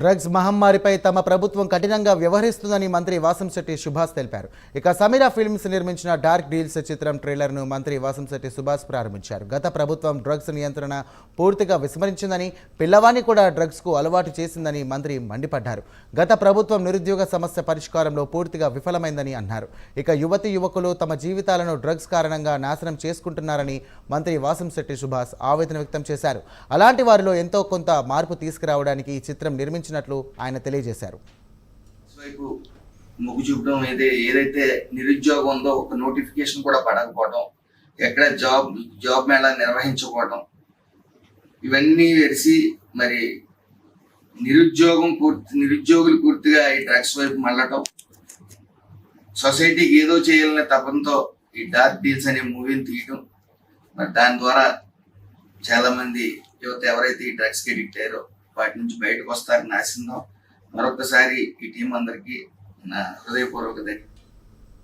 Drugs మహమ్మారిపై తమ ప్రభుత్వం కఠినంగా వ్యవహరిస్తుందని మంత్రి వాసంశెట్టి సుభాష్ తెలిపారు. ఇక సమీరా ఫిల్మ్స్ నిర్మించిన డార్క్ డీల్స్ చిత్రం ట్రైలర్ను మంత్రి వాసంశెట్టి సుభాష్ ప్రారంభించారు. గత ప్రభుత్వం డ్రగ్స్ నియంత్రణ పూర్తిగా విస్మరించిందని, పిల్లవాన్ని కూడా డ్రగ్స్కు అలవాటు చేసిందని మంత్రి మండిపడ్డారు. గత ప్రభుత్వం నిరుద్యోగ సమస్య పరిష్కారంలో పూర్తిగా విఫలమైందని అన్నారు. ఇక యువతి యువకులు తమ జీవితాలను డ్రగ్స్ కారణంగా నాశనం చేసుకుంటున్నారని మంత్రి వాసంశెట్టి సుభాష్ ఆవేదన వ్యక్తం చేశారు. అలాంటి వారిలో ఎంతో కొంత మార్పు తీసుకురావడానికి ఈ చిత్రం నిర్మించినట్లు ఆయన తెలియజేశారు. మొగ్గు చూపడం ఏదైతే నిరుద్యోగం ఉందో ఒక నోటిఫికేషన్ కూడా పడకపోవడం, ఎక్కడ జాబ్ మేళా నిర్వహించకపోవడం, ఇవన్నీ వెలిసి మరి నిరుద్యోగులు పూర్తిగా ఈ డ్రగ్స్ వైపు మళ్ళటం, సొసైటీకి ఏదో చేయాలనే తపంతో ఈ డార్క్ డీల్స్ అనే మూవీని తీయటం, మరి దాని ద్వారా చాలా మంది యువత ఎవరైతే ఈ డ్రగ్స్కి అడిక్ట్ అయ్యారో వాటి నుంచి బయటకు వస్తారని ఆశిద్దాం. మరొకసారి ఈ టీం అందరికీ నా హృదయపూర్వక ధన్యవాదాలు.